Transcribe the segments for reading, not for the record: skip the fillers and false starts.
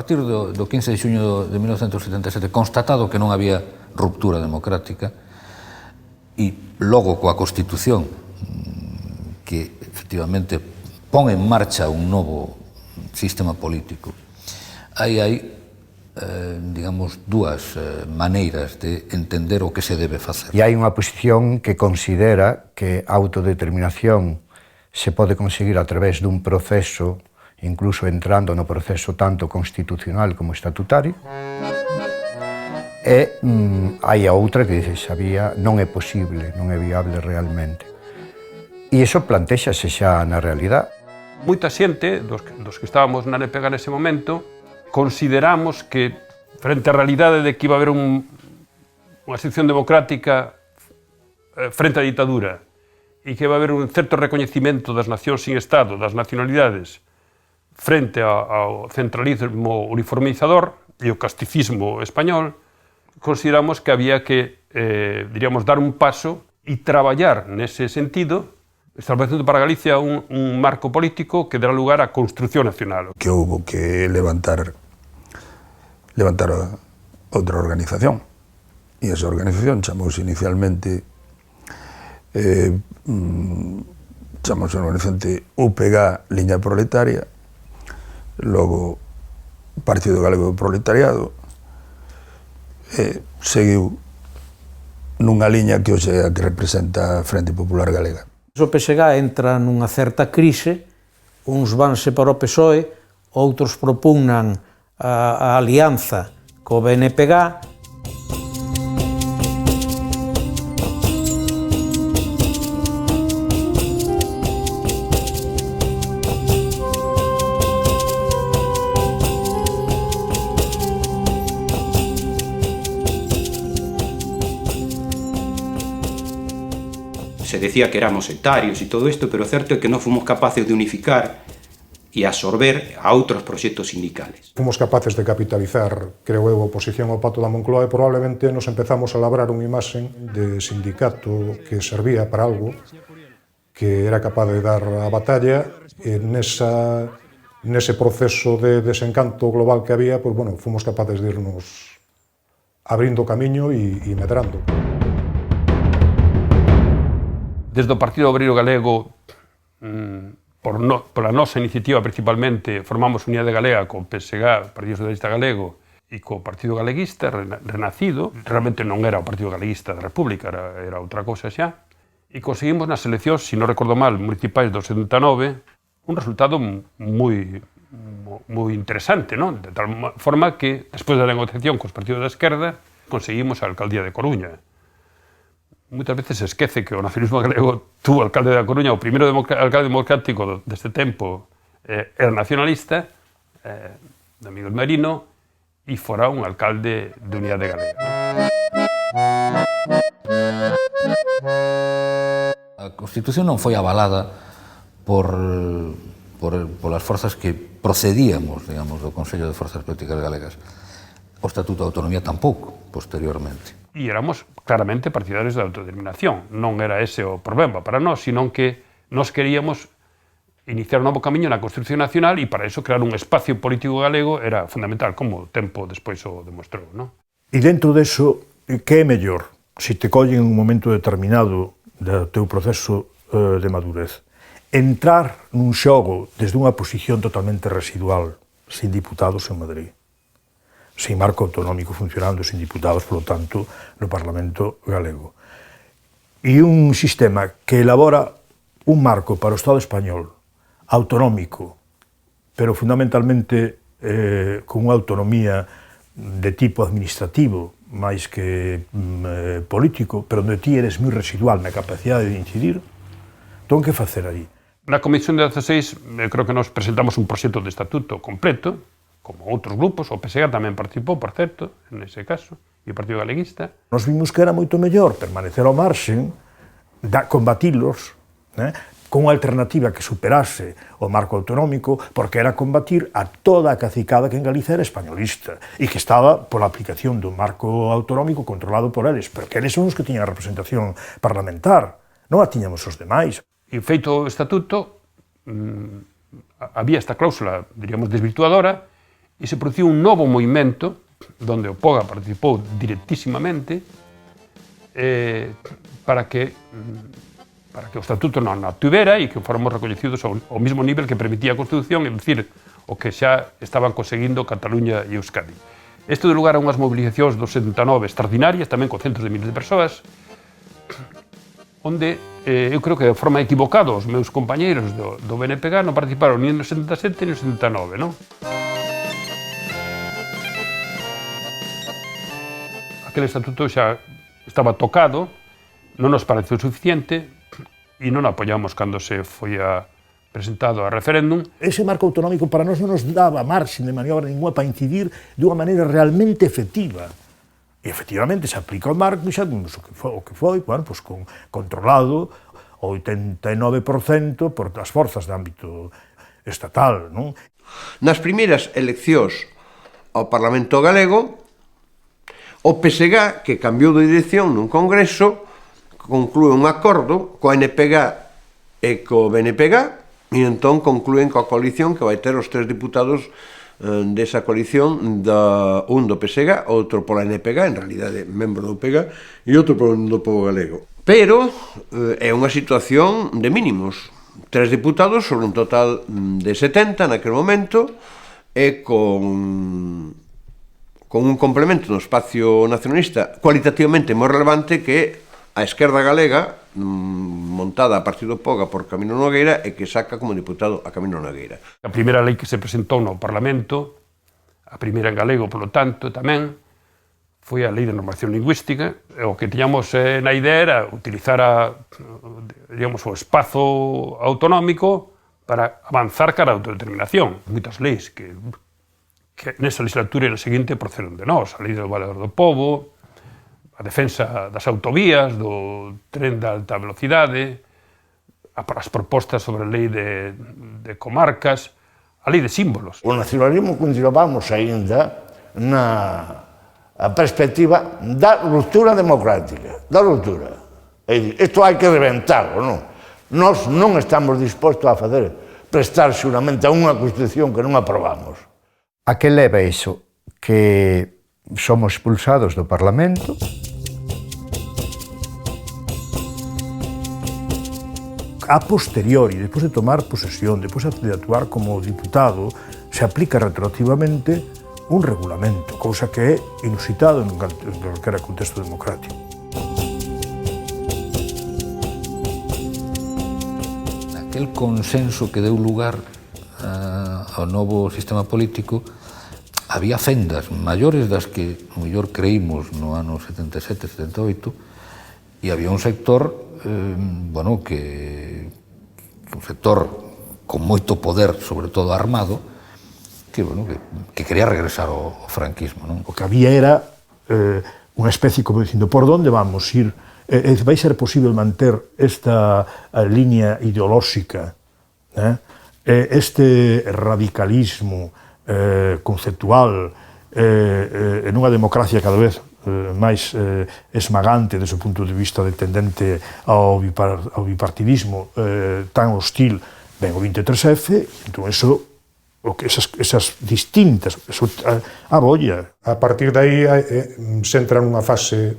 partir do 15 de xuño de 1977, constatado que non había ruptura democrática, e logo coa Constitución, que efectivamente pon en marcha un novo sistema político, hai digamos, dúas maneiras de entender o que se debe facer. E hai unha posición que considera que a autodeterminación se pode conseguir a través dun proceso, incluso entrando no proceso tanto constitucional como estatutario, e hai a outra que dice, Xabía, non é posible, non é viable realmente. E iso plantéxase xa na realidade. Moita xente, dos que estábamos na NPG nese momento, consideramos que, frente á realidade de que iba a haber unha sección democrática frente á ditadura e que iba a haber un certo recoñecimento das nacións sin Estado, das nacionalidades, frente ao centralismo uniformizador e o casticismo español, consideramos que había que, diríamos, dar un paso e traballar nese sentido, estableciendo para Galicia un marco político que dará lugar á construción nacional. Que houve que levantar outra organización, e esa organización chamouse inicialmente UPG Liña Proletaria, logo Partido Galego do Proletariado, seguiu nunha liña que hoxe é a que representa a Frente Popular Galega. O PSG entra nunha certa crise, uns vanse para o PSOE, outros propugnan a alianza co BNPG. Se decía que éramos sectarios e todo isto, pero o certo é que non fomos capaces de unificar e absorber a outros proxectos sindicales. Fomos capaces de capitalizar, creo eu, a oposición ao Pacto da Moncloa e probablemente nos empezamos a labrar unha imaxe de sindicato que servía para algo, que era capaz de dar a batalla, e nese proceso de desencanto global que había, pues, bueno, fomos capaces de irnos abrindo camiño e medrando. Desde o Partido Obreiro Galego, pola nosa iniciativa principalmente, formamos Unidade Galega co PSG, Partido Socialista Galego, e co Partido Galeguista, renacido. Realmente non era o Partido Galeguista da República, era outra cousa xa. E conseguimos nas eleccións, se non recordo mal, municipais do 79, un resultado moi interesante, non? De tal forma que, despois da negociación cos partidos da esquerda, conseguimos a alcaldía de Coruña. Moitas veces se esquece que o nacionalismo galego tuvo alcalde da Coruña, o primeiro alcalde democrático deste tempo era nacionalista, de Miguel Merino, e fora un alcalde de Unidade Galega. A Constitución non foi avalada polas forzas que procedíamos, digamos, do Consello de Forzas Políticas Galegas. O Estatuto de Autonomía tampouco, posteriormente. E éramos claramente partidarios da autodeterminación. Non era ese o problema para nós, sino que nós queríamos iniciar un novo camiño na Constitución Nacional e para iso crear un espacio político galego era fundamental, como o tempo despois o demostrou, non? E dentro deso, que é mellor? Se te collen en un momento determinado do teu proceso de madurez, entrar nun xogo desde unha posición totalmente residual, sin diputados en Madrid, sin marco autonómico funcionando, sin diputados, polo tanto, no Parlamento galego. E un sistema que elabora un marco para o Estado español, autonómico, pero fundamentalmente con unha autonomía de tipo administrativo, máis que político, pero onde ti eres moi residual na capacidade de incidir, entón que facer aí? Na Comisión de 16, creo que nos presentamos un proxecto de estatuto completo, como outros grupos, o PSG tamén participou, por certo, nese caso, e o Partido Galeguista. Nos vimos que era moito mellor permanecer ao marxen, combatilos, con unha alternativa que superase o marco autonómico, porque era combatir a toda a cacicada que en Galicia era españolista e que estaba pola aplicación do marco autonómico controlado por eles, pero que eles son os que tiñan a representación parlamentar, non a tiñamos os demais. E feito o estatuto, había esta cláusula, diríamos, desvirtuadora, e se produciu un novo movimento donde o POGA participou directísimamente para que o Estatuto non tuvera e que fóramos recoñecidos ao mesmo nivel que permitía a Constitución, é dicir, o que xa estaban conseguindo Cataluña e Euskadi. Isto deu lugar a unhas mobilizacións do 79 extraordinarias, tamén con centros de miles de persoas, onde eu creo que de forma equivocada os meus compañeiros do BNPG non participaron ni no 77 ni no 79, non? Aquel estatuto xa estaba tocado, non nos pareceu suficiente e non apoiamos cando se foi presentado a referéndum. Ese marco autonómico para nós non nos daba marxen de maniobra ninguna para incidir dunha maneira realmente efectiva. E efectivamente se aplica o marco e xa vimos o que foi, bueno, pues, controlado o 89% por as forzas de ámbito estatal. Non? Nas primeiras eleccións ao Parlamento Galego, o PSG, que cambiou de dirección nun congreso, conclúe un acordo coa NPG e co BNPG, e entón conclúen coa coalición que vai ter os 3 diputados desa coalición, un do PSG, outro pola NPG, en realidade membro do PG, e outro do povo galego. Pero é unha situación de mínimos. 3 diputados sobre un total de 70 naquele momento, e con un complemento no espacio nacionalista cualitativamente moi relevante que a esquerda galega, montada a partir do POGA por Camilo Nogueira, e que saca como diputado a Camilo Nogueira. A primeira lei que se presentou no Parlamento, a primeira en galego, polo tanto, tamén, foi a Lei de Normación Lingüística. O que tiñamos na idea era utilizar o espazo autonómico para avanzar cara a autodeterminación. Moitas leis que nesa legislatura e na seguinte procederon de nós. A Lei do Valedor do Pobo, a defensa das autovías, do tren de alta velocidade, as propostas sobre a lei de comarcas, a lei de símbolos. O nacionalismo continuamos aínda na perspectiva da ruptura democrática, da ruptura. Isto hai que reventarlo, non? Nós non estamos dispostos a prestar xuramento a unha Constitución que non aprobamos. A que leva iso? Que somos expulsados do Parlamento, a posteriori, despois de tomar posesión, despois de actuar como diputado, se aplica retroactivamente un regulamento, cousa que é inusitado en calquera contexto democrático. Aquel consenso que deu lugar ao novo sistema político, había fendas maiores das que mellor creímos no ano 77, 78, e había un sector que un sector con moito poder, sobre todo armado, que quería regresar ao franquismo. Non? O que había era unha especie como dicindo, por onde vamos ir? Vai ser posible manter esta línea ideolóxica, este radicalismo conceptual en unha democracia cada vez máis esmagante desde o punto de vista de tendente ao bipartidismo tan hostil, ben o 23F, entón esas distintas, a bolla. A partir de aí se entra nunha fase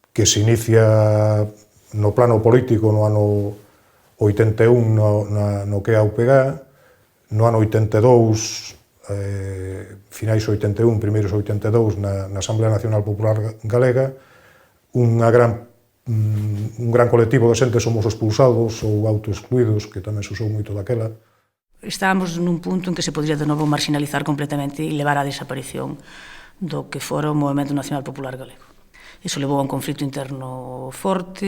que se inicia no plano político no ano 81 no que é a UPG, no ano 82 finais 81, primeiros 82 na Asamblea Nacional Popular Galega, un gran colectivo de xente somos expulsados ou autoexcluídos, que tamén se usou moito daquela. Estábamos nun punto en que se podría de novo marginalizar completamente e levar á desaparición do que fora o Movemento Nacional Popular Galego. Iso levou a un conflito interno forte,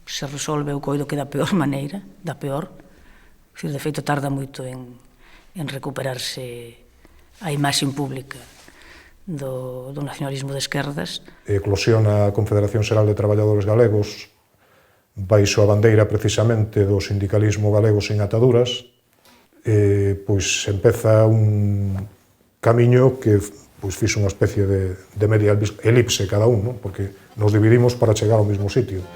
se resolve o coido que da peor maneira, de feito tarda moito en recuperarse a imaxe pública do nacionalismo de esquerdas. Eclosiona a Confederación Xeral de Traballadores Galegos baixo a bandeira precisamente do sindicalismo galego sen ataduras, pois empeza un camiño que fixo unha especie de media elipse cada un, porque nos dividimos para chegar ao mesmo sitio.